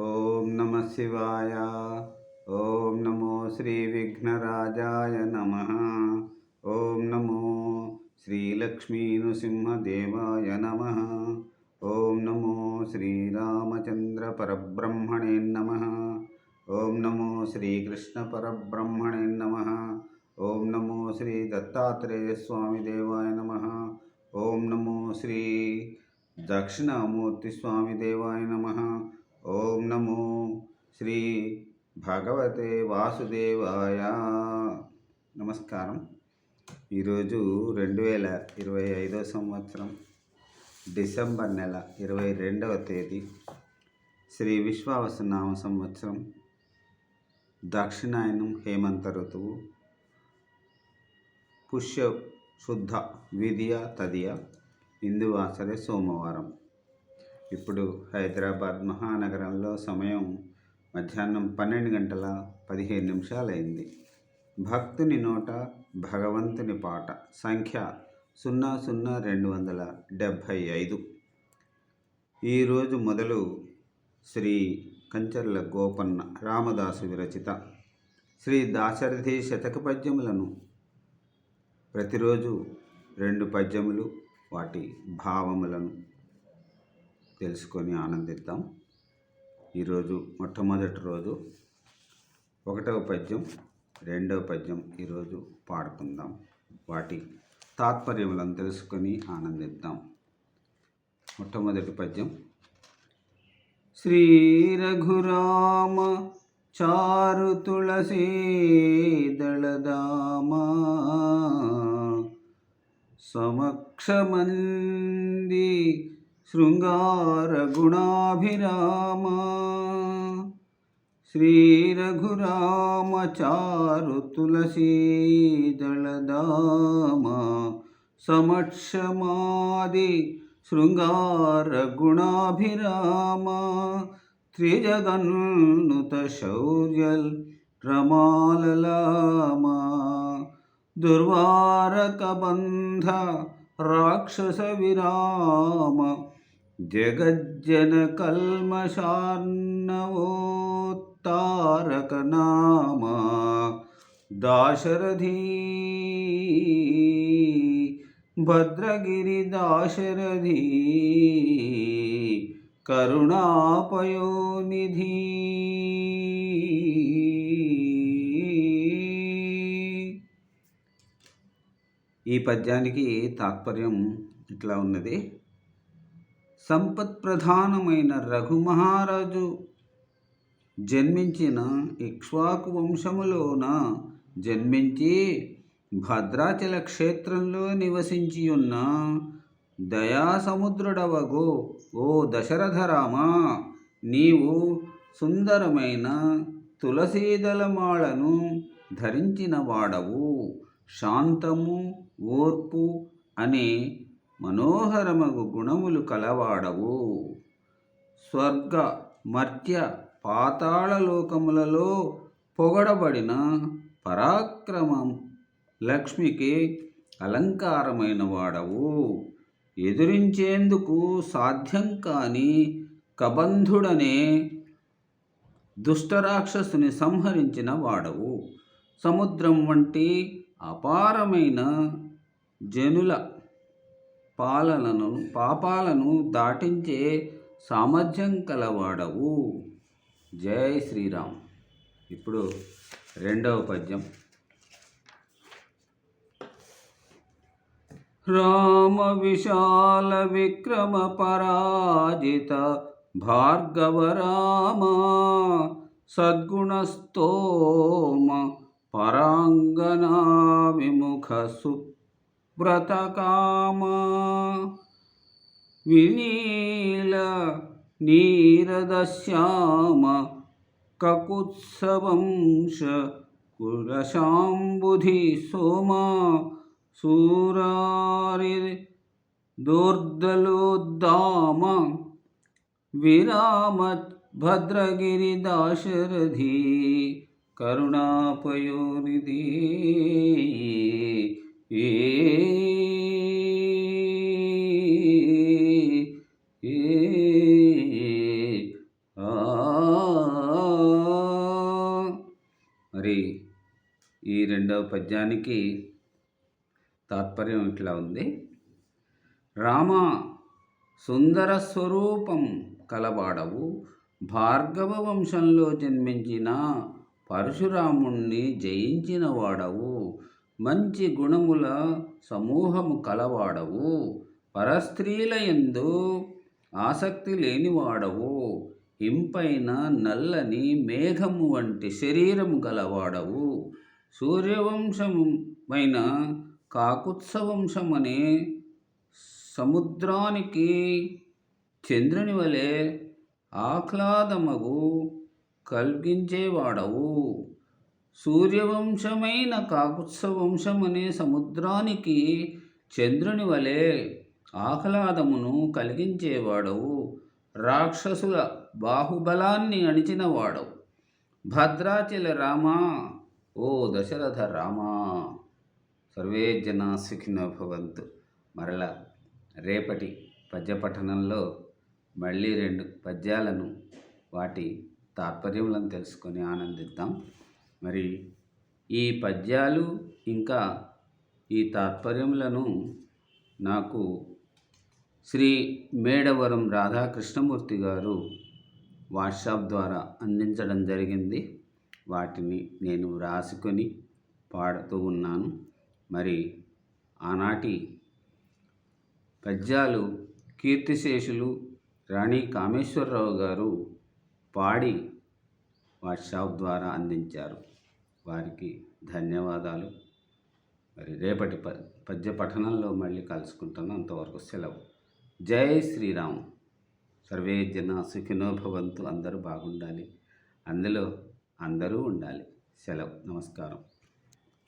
ఓం నమ శివాయ. ఓం నమో శ్రీ విఘ్నరాజాయ నమ. ఓం నమో శ్రీలక్ష్మీ నృసింహదేవాయ నమ. ఓం నమో శ్రీరామచంద్ర పరబ్రహ్మణే నమ. ఓం నమో శ్రీకృష్ణ పరబ్రహ్మణే నమ. ఓం నమో శ్రీ దత్తాత్రేయ స్వామి దేవాయ నమ. ఓం నమో శ్రీ దక్షిణామూర్తి స్వామి దేవాయ నమ. ఓం నమో శ్రీ భగవతే వాసుదేవాయ. నమస్కారం. ఈరోజు 2025 సంవత్సరం డిసెంబర్ నెల 22వ తేదీ, శ్రీ విశ్వావసునామ సంవత్సరం, దక్షిణాయనం, హేమంత ఋతువు, పుష్య శుద్ధ విధియ తదియ ఇందువాసరే సోమవారం. ఇప్పుడు హైదరాబాద్ మహానగరంలో సమయం మధ్యాహ్నం 12:15 అయింది. భక్తుని నోట భగవంతుని పాట. సంఖ్య 00275. ఈరోజు మొదలు శ్రీ కంచర్ల గోపన్న రామదాసు విరచిత శ్రీ దాశరథి శతక పద్యములను ప్రతిరోజు 2 పద్యములు వాటి భావములను తెలుసుకొని ఆనందిద్దాం. ఈరోజు మొట్టమొదటి రోజు 1వ పద్యం, 2వ పద్యం ఈరోజు పాడుకుందాం. వాటి తాత్పర్యములను తెలుసుకొని ఆనందిద్దాం. మొట్టమొదటి పద్యం. శ్రీ రఘురామ చారు తులసీ దళదామ సమక్షమంది శృంగార గుణాభిరామ. శ్రీ రఘురామ చారు తులసీ దళదామ సమక్షమాది శృంగార గుణాభిరామ. త్రిజగన్నుత శౌర్యల్ రమాలలామ. దుర్వారక బంధ రాక్షస విరామ. జగజ్జన కల్మషార్ణవోత్తారక నామ. దాశరథీ భద్రగిరి దాశరథీ కరుణాపయోనిధి. ఈ పద్యానికి తాత్పర్యం ఇట్లా ఉన్నది. సంపత్ ప్రధానమైన రఘుమహారాజు జన్మించిన ఇక్ష్వాకు వంశములోన జన్మించి భద్రాచల క్షేత్రంలో నివసించి ఉన్న దయాసముద్రుడవగో ఓ దశరథరామ, నీవు సుందరమైన తులసీదళమాలను ధరించిన వాడవు. శాంతము, ఓర్పు అనే మనోహరమగు గుణములు కలవాడవు. స్వర్గ, మర్త్య, పాతాళ లోకములలో పొగడబడిన పరాక్రమం లక్ష్మికి అలంకారమైన వాడవు. ఎదురించేందుకు సాధ్యం కాని కబంధుడనే దుష్టరాక్షసుని సంహరించిన వాడవు. సముద్రం వంటి అపారమైన జనుల పాపాలను దాటించే సామర్థ్యం కలవాడవు. జై శ్రీరామ్. ఇప్పుడు 2వ పద్యం. రామ విశాల విక్రమ పరాజిత భార్గవ రామ. సద్గుణస్తోమ పరాంగనా విముఖ సువ్రత కామ. వినీల నీరదశ్యామ కకుత్సవంశ కులశాంబుధి సోమ. సూరారి దోర్దలోద్దామ విరామ. భద్రగిరి దాశరథి కరుణాపయోనిధి. ఆ రెండవ పద్యానికి తాత్పర్యం ఇట్లా ఉంది. రామ సుందర స్వరూపం కలవాడవు, భార్గవ వంశంలో జన్మించిన పరశురాముణ్ణి జయించిన వాడవు, మంచి గుణముల సమూహము కలవాడవు, పరస్త్రీల యందు ఆసక్తి లేనివాడవు, ఇంపైన నల్లని మేఘము వంటి శరీరము గలవాడవు, సూర్యవంశమైన కాకుత్సవంశమనే సముద్రానికి చంద్రుని వలె ఆహ్లాదమగు కలిగించేవాడవు. సూర్యవంశమైన కాకుత్సవంశమనే సముద్రానికి చంద్రుని వలె ఆహ్లాదమును కలిగించేవాడవు. రాక్షసుల బాహుబలాన్ని అణిచినవాడవు. భద్రాచల రామా, ఓ దశరథ రామా. సర్వే జనా సుఖినో భవంతు. మరలా రేపటి పద్యపఠనంలో మళ్ళీ 2 పద్యాలను వాటి తాత్పర్యములను తెలుసుకొని ఆనందిద్దాం. మరి ఈ పద్యాలు ఇంకా ఈ తాత్పర్యములను నాకు శ్రీ మేడవరం రాధాకృష్ణమూర్తి గారు వాట్సాప్ ద్వారా అందించడం జరిగింది. వాటిని నేను రాసుకొని పాడుతూ ఉన్నాను. మరి ఆనాటి పద్యాలు కీర్తిశేషులు రాణి కామేశ్వరరావు గారు పాడి వాట్సాప్ ద్వారా అందించారు. వారికి ధన్యవాదాలు. మరి రేపటి పద్య పఠనంలో మళ్ళీ కలుసుకుంటాను. అంతవరకు సెలవు. జై శ్రీరామ్. సర్వే జనా సుఖినో భవంతు. అందరూ బాగుండాలి, అందులో అందరూ ఉండాలి. సెలవు. నమస్కారం.